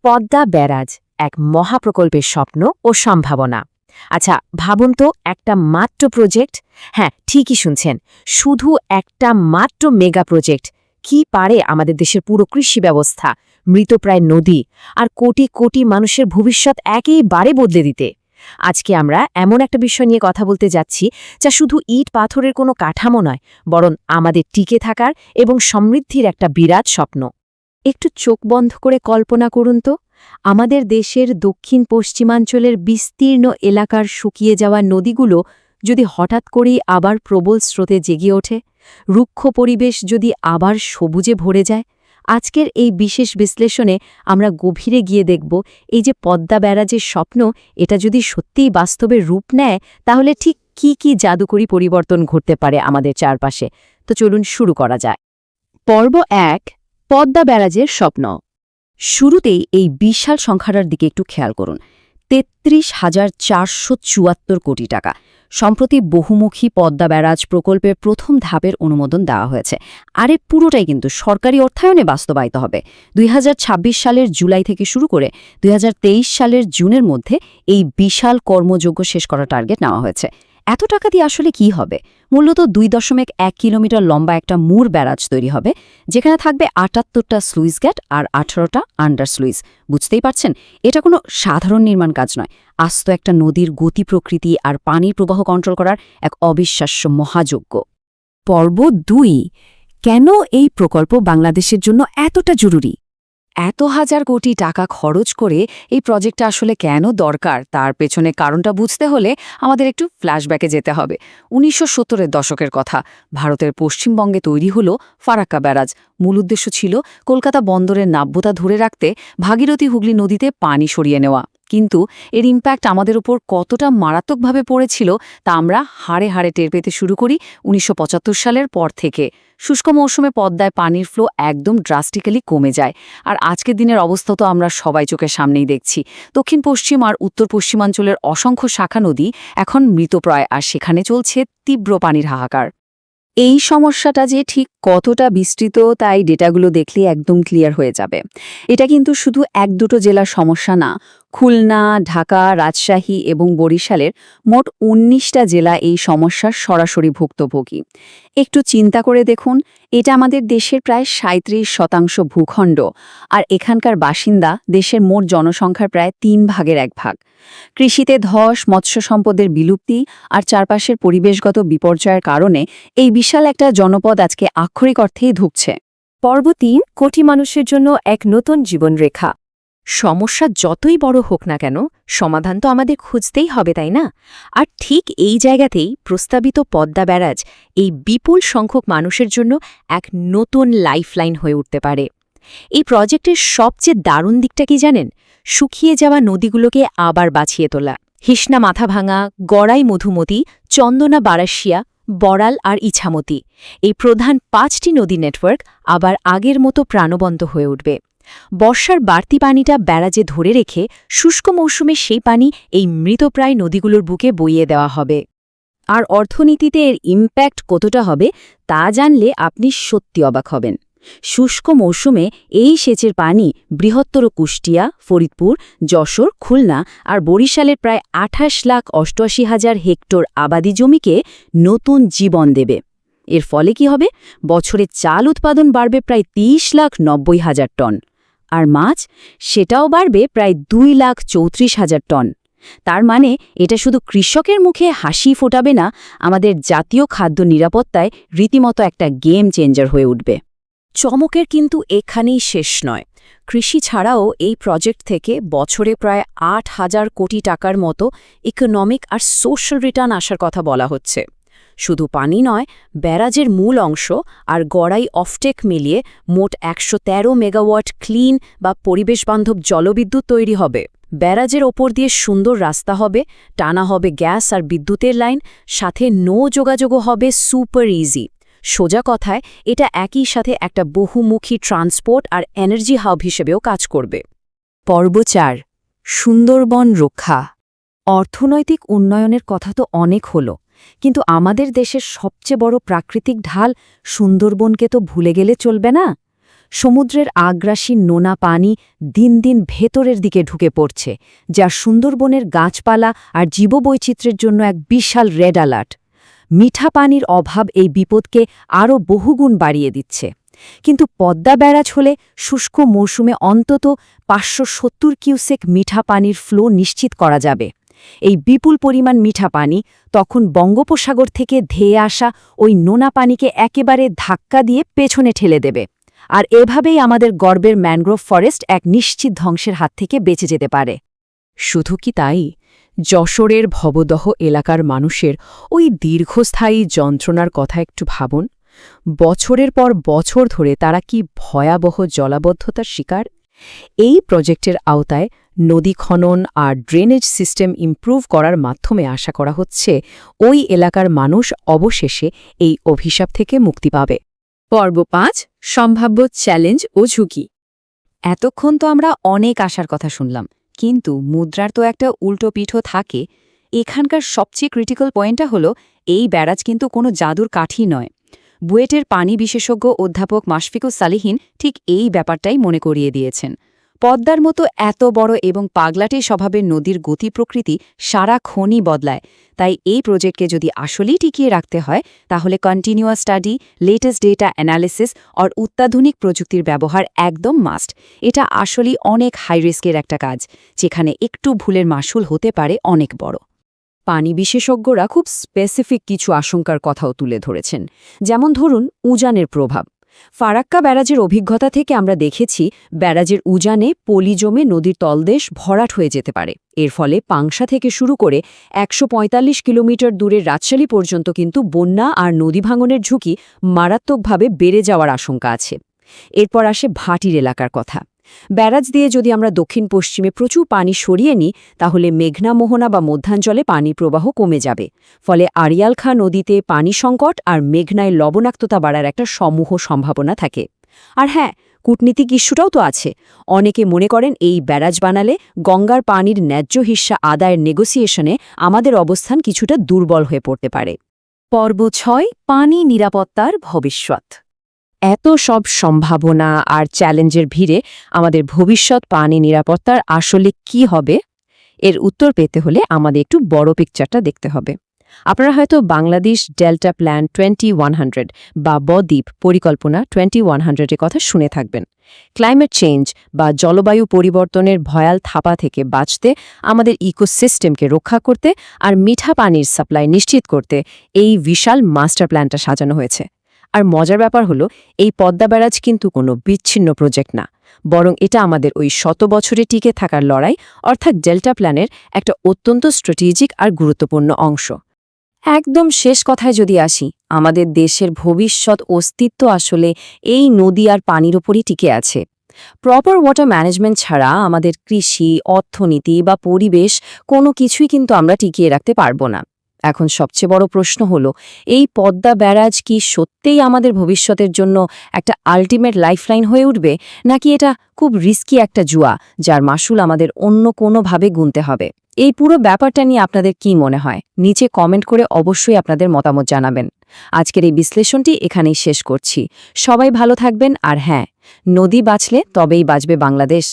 Padma barrage এক মহাপ্রকল্পের স্বপ্ন ও সম্ভাবনা। আচ্ছা, ভাবুন তো, একটা মাত্র প্রজেক্ট, হ্যাঁ ঠিকই শুনছেন, শুধু একটা মাত্র মেগা প্রজেক্ট কি পারে আমাদের দেশের পুরো কৃষি ব্যবস্থা, মৃতপ্রায় নদী আর কোটি কোটি মানুষের ভবিষ্যৎ একেবারে বদলে দিতে। আজকে আমরা এমন একটা বিষয় নিয়ে কথা বলতে যাচ্ছি যা শুধু ইট পাথরের কোনো কাঠামো নয়, বরং আমাদের টিকে থাকার এবং সমৃদ্ধির একটা বিরাট স্বপ্ন। একটু চোখ বন্ধ করে কল্পনা করুন তো, আমাদের দেশের দক্ষিণ পশ্চিমাঞ্চলের বিস্তীর্ণ এলাকার শুকিয়ে যাওয়া নদীগুলো যদি হঠাৎ করেই আবার প্রবল স্রোতে জেগে ওঠে, রুক্ষ পরিবেশ যদি আবার সবুজে ভরে যায়। আজকের এই বিশেষ বিশ্লেষণে আমরা গভীরে গিয়ে দেখব এই যে পদ্মা ব্যারাজের স্বপ্ন, এটা যদি সত্যিই বাস্তবে রূপ নেয় তাহলে ঠিক কি জাদুকরী পরিবর্তন ঘটতে পারে আমাদের চারপাশে। তো চলুন শুরু করা যায়। পর্ব ১, পদ্মা ব্যারাজের স্বপ্ন। শুরুতেই এই বিশাল সংখ্যাটার দিকে একটু খেয়াল করুন। ৩৩,৪৭৪ কোটি টাকা। সম্প্রতি বহুমুখী পদ্মা ব্যারাজ প্রকল্পের প্রথম ধাপের অনুমোদন দেওয়া হয়েছে। আর এর পুরোটাই কিন্তু সরকারি অর্থায়নে বাস্তবায়িত হবে। ২০২৬ সালের জুলাই থেকে শুরু করে ২০২৩ সালের জুনের মধ্যে এই বিশাল কর্মযোগ্য শেষ করার টার্গেট নেওয়া হয়েছে। এত টাকা দিয়ে আসলে কি হবে? মূলত ২.১ কিলোমিটার লম্বা একটা মূর ব্যারাজ তৈরি হবে, যেখানে থাকবে ৭৮টা স্লুইস গেট আর ১৮টা আন্ডার স্লুইস। বুঝতেই পারছেন, এটা কোনো সাধারণ নির্মাণ কাজ নয়। আস্ত একটা নদীর গতি, প্রকৃতি আর পানির প্রবাহ কন্ট্রোল করার এক অবিশ্বাস্য মহাযজ্ঞ। পর্ব ২, কেন এই প্রকল্প বাংলাদেশের জন্য এতটা জরুরি? এত হাজার কোটি টাকা খরচ করে এই প্রজেক্টটা আসলে কেন দরকার, তার পেছনে কারণটা বুঝতে হলে আমাদের একটু ফ্ল্যাশব্যাকে যেতে হবে। ১৯৭০-এর দশকের কথা। ভারতের পশ্চিমবঙ্গে তৈরি হলো ফারাক্কা ব্যারাজ। মূল উদ্দেশ্য ছিল কলকাতা বন্দরের নাব্যতা ধরে রাখতে ভাগীরথী হুগলি নদীতে পানি সরিয়ে নেওয়া। কিন্তু এর ইম্প্যাক্ট আমাদের উপর কতটা মারাত্মকভাবে পড়েছিল তা আমরা হাড়ে হাড়ে টের পেতে শুরু করি ১৯৭৫ সালের পর থেকে। শুষ্ক মৌসুমে পদ্মায় পানির ফ্লো একদম ড্রাস্টিক্যালি কমে যায়। আর আজকের দিনের অবস্থা তো আমরা সবাই চোখের সামনেই দেখছি। দক্ষিণ পশ্চিম আর উত্তর পশ্চিমাঞ্চলের অসংখ্য শাখা নদী এখন মৃতপ্রায়, আর সেখানে চলছে তীব্র পানির হাহাকার। এই সমস্যাটা যে ঠিক কতটা বিস্তৃত তাই ডেটাগুলো দেখলে একদম ক্লিয়ার হয়ে যাবে। এটা কিন্তু শুধু ১-২টো জেলার সমস্যা না। খুলনা, ঢাকা, রাজশাহী এবং বরিশালের মোট ১৯টা জেলা এই সমস্যার সরাসরি ভুক্তভোগী। একটু চিন্তা করে দেখুন, এটা আমাদের দেশের প্রায় ৩৭% ভূখণ্ড, আর এখানকার বাসিন্দা দেশের মোট জনসংখ্যার প্রায় ৩/১ কৃষিতে ধস, মৎস্য সম্পদের বিলুপ্তি আর চারপাশের পরিবেশগত বিপর্যয়ের কারণে এই বিশাল একটা জনপদ আজকে আক্ষরিক অর্থেই ধুঁকছে। পর্ব ৩, কোটি মানুষের জন্য এক নতুন জীবনরেখা। সমস্যা যতই বড় হোক না কেন, সমাধান তো আমাদের খুঁজতেই হবে, তাই না? আর ঠিক এই জায়গাতেই প্রস্তাবিত পদ্মা ব্যারাজ এই বিপুল সংখ্যক মানুষের জন্য এক নতুন লাইফলাইন হয়ে উঠতে পারে। এই প্রজেক্টের সবচেয়ে দারুণ দিকটা কি জানেন? শুকিয়ে যাওয়া নদীগুলোকে আবার বাঁচিয়ে তোলা। হিসনা মাথাভাঙা, গড়াই মধুমতি, চন্দনা বারাসিয়া, বড়াল আর ইছামতি, এই প্রধান ৫টি নদী নেটওয়ার্ক আবার আগের মতো প্রাণবন্ত হয়ে উঠবে। বর্ষার বাড়তি পানিটা ব্যারাজে ধরে রেখে শুষ্ক মৌসুমে সেই পানি এই মৃতপ্রায় নদীগুলোর বুকে বইয়ে দেওয়া হবে। আর অর্থনীতিতে এর ইম্প্যাক্ট কতটা হবে তা জানলে আপনি সত্যি অবাক হবেন। শুষ্ক মৌসুমে এই সেচের পানি বৃহত্তর কুষ্টিয়া, ফরিদপুর, যশোর, খুলনা আর বরিশালের প্রায় ২৮,৮৮,০০০ হেক্টর আবাদি জমিকে নতুন জীবন দেবে। এর ফলে কি হবে? বছরে চাল উৎপাদন বাড়বে প্রায় ৩০,৯০,০০০ টন, আর মাছ সেটাও বাড়বে প্রায় ২,৩৪,০০০ টন। তার মানে এটা শুধু কৃষকের মুখে হাসি ফোটাবে না, আমাদের জাতীয় খাদ্য নিরাপত্তায় রীতিমতো একটা গেম চেঞ্জার হয়ে উঠবে। চমকের কিন্তু এখানেই শেষ নয়। কৃষি ছাড়াও এই প্রজেক্ট থেকে বছরে প্রায় ৮,০০০ কোটি টাকার মতো ইকোনমিক আর সোশ্যাল রিটার্ন আসার কথা বলা হচ্ছে। শুধু পানি নয়, ব্যারাজের মূল অংশ আর গড়াই অফটেক মিলিয়ে মোট ১১৩ মেগাওয়াট ক্লিন বা পরিবেশবান্ধব জলবিদ্যুৎ তৈরি হবে। ব্যারাজের ওপর দিয়ে সুন্দর রাস্তা হবে, টানা হবে গ্যাস আর বিদ্যুতের লাইন, সাথে নৌ যোগাযোগও হবে সুপার ইজি। সোজা কথায়, এটা একই সাথে একটা বহুমুখী ট্রান্সপোর্ট আর এনার্জি হাব হিসেবেও কাজ করবে। পর্ব ৪, সুন্দরবন রক্ষা। অর্থনৈতিক উন্নয়নের কথা তো অনেক হলো, কিন্তু আমাদের দেশের সবচেয়ে বড় প্রাকৃতিক ঢাল সুন্দরবনকে তো ভুলে গেলে চলবে না। সমুদ্রের আগ্রাসী নোনা পানি দিন দিন ভেতরের দিকে ঢুকে পড়ছে, যা সুন্দরবনের গাছপালা আর জীববৈচিত্র্যের জন্য এক বিশাল রেড অ্যালার্ট। মিঠা পানির অভাব এই বিপদকে আরও বহুগুণ বাড়িয়ে দিচ্ছে। কিন্তু পদ্মা ব্যারাজ হলে শুষ্ক মৌসুমে অন্তত ৫৭০ কিউসেক মিঠা পানির ফ্লো নিশ্চিত করা যাবে। এই বিপুল পরিমাণ মিঠা পানি তখন বঙ্গোপসাগর থেকে ধেয়ে আসা ওই নোনা পানিকে একেবারে ধাক্কা দিয়ে পেছনে ঠেলে দেবে। আর এভাবেই আমাদের গর্বের ম্যানগ্রোভ ফরেস্ট এক নিশ্চিত ধ্বংসের হাত থেকে বেঁচে যেতে পারে। শুধু কি তাই, যশোরের ভবদহ এলাকার মানুষের ওই দীর্ঘস্থায়ী যন্ত্রণার কথা একটু ভাবুন। বছরের পর বছর ধরে তারা কি ভয়াবহ জলাবদ্ধতার শিকার। এই প্রজেক্টের আওতায় নদী খনন আর ড্রেনেজ সিস্টেম ইমপ্রুভ করার মাধ্যমে আশা করা হচ্ছে ওই এলাকার মানুষ অবশেষে এই অভিশাপ থেকে মুক্তি পাবে। পর্ব ৫, সম্ভাব্য চ্যালেঞ্জ ও ঝুঁকি। এতক্ষণ তো আমরা অনেক আশার কথা শুনলাম, কিন্তু মুদ্রার তো একটা উল্টো পিঠও থাকে। এখানকার সবচেয়ে ক্রিটিক্যাল পয়েন্টটা হলো, এই ব্যারাজ কিন্তু কোনো জাদুর কাঠি নয়। বুয়েটের পানি বিশেষজ্ঞ অধ্যাপক মাশফিকুস সালিহিন ঠিক এই ব্যাপারটাই মনে করিয়ে দিয়েছেন। পদ্মার মতো এত বড় এবং পাগলাটে স্বভাবের নদীর গতি প্রকৃতি সারাক্ষণই বদলায়। তাই এই প্রজেক্টকে যদি আসলেই টিকিয়ে রাখতে হয়, তাহলে continuous study, latest data analysis আর অত্যাধুনিক প্রযুক্তির ব্যবহার একদম মাস্ট। এটা আসলেই অনেক হাই রিস্কের একটা কাজ, যেখানে একটু ভুলের মাসুল হতে পারে অনেক বড়। পানি বিশেষজ্ঞরা খুব স্পেসিফিক কিছু আশঙ্কার কথাও তুলে ধরেছেন, যেমন ধরুন উজানের প্রভাব। ফারাক্কা ব্যারাজের অভিজ্ঞতা থেকে আমরা দেখেছি, ব্যারাজের উজানে পলি জমে নদীর তলদেশ ভরাট হয়ে যেতে পারে। এর ফলে পাংশা থেকে শুরু করে ১৪৫ কিলোমিটার দূরের রাজশালী পর্যন্ত কিন্তু বন্যা আর নদী ভাঙনের ঝুঁকি মারাত্মকভাবে বেড়ে যাওয়ার আশঙ্কা আছে। এরপর আসে ভাটির এলাকার কথা। ব্যারাজ দিয়ে যদি আমরা দক্ষিণ পশ্চিমে প্রচুর পানি সরিয়ে নিই, তাহলে মেঘনা মোহনা বা মধ্যাঞ্চলে পানি প্রবাহ কমে যাবে। ফলে আড়িয়ালখাঁ নদীতে পানি সংকট আর মেঘনায় লবণাক্ততা বাড়ার একটা সমূহ সম্ভাবনা থাকে। আর হ্যাঁ, কূটনীতিক ইস্যুটাও তো আছে। অনেকে মনে করেন এই ব্যারাজ বানালে গঙ্গার পানির ন্যায্য হিস্সা আদায়ের নেগোসিয়েশনে আমাদের অবস্থান কিছুটা দুর্বল হয়ে পড়তে পারে। পর্ব ৬, পানি নিরাপত্তার ভবিষ্যৎ। এত সব সম্ভাবনা আর চ্যালেঞ্জের ভিড়ে আমাদের ভবিষ্যৎ পানি নিরাপত্তার আসলে কি হবে, এর উত্তর পেতে হলে আমাদের একটু বড় পিকচারটা দেখতে হবে। আপনারা হয়তো বাংলাদেশ ডেল্টা প্ল্যান 2100 বা বদ্বীপ পরিকল্পনা 2100-এর কথা শুনে থাকবেন। ক্লাইমেট চেঞ্জ বা জলবায়ু পরিবর্তনের ভয়াল থাপা থেকে বাঁচতে, আমাদের ইকোসিস্টেমকে রক্ষা করতে আর মিঠা পানির সাপ্লাই নিশ্চিত করতে এই বিশাল মাস্টার প্ল্যানটা সাজানো হয়েছে। আর মজার ব্যাপার হলো, এই পদ্মা ব্যারাজ কিন্তু কোনো বিচ্ছিন্ন প্রজেক্ট না, বরং এটা আমাদের ওই ১০০ বছরে টিকে থাকার লড়াই, অর্থাৎ ডেল্টা প্ল্যানের একটা অত্যন্ত স্ট্র্যাটেজিক আর গুরুত্বপূর্ণ অংশ। একদম শেষ কথায় যদি আসি, আমাদের দেশের ভবিষ্যৎ অস্তিত্ব আসলে এই নদী আর পানির ওপরই টিকে আছে। প্রপার ওয়াটার ম্যানেজমেন্ট ছাড়া আমাদের কৃষি, অর্থনীতি বা পরিবেশ কোনো কিছুই কিন্তু আমরা টিকিয়ে রাখতে পারব না। এখন সবচেয়ে বড় প্রশ্ন হলো, এই পদ্মা ব্যারাজ কি সত্যিই আমাদের ভবিষ্যতের জন্য একটা আল্টিমেট লাইফলাইন হয়ে উঠবে, নাকি এটা খুব রিস্কি একটা জুয়া, যার মাসুল আমাদের অন্য কোনোভাবে গুনতে হবে? এই পুরো ব্যাপারটা নিয়ে আপনাদের কি মনে হয়? নিচে কমেন্ট করে অবশ্যই আপনাদের মতামত জানাবেন। আজকের এই বিশ্লেষণটি এখানেই শেষ করছি। সবাই ভালো থাকবেন, আর হ্যাঁ, নদী বাঁচলে তবেই বাঁচবে বাংলাদেশ।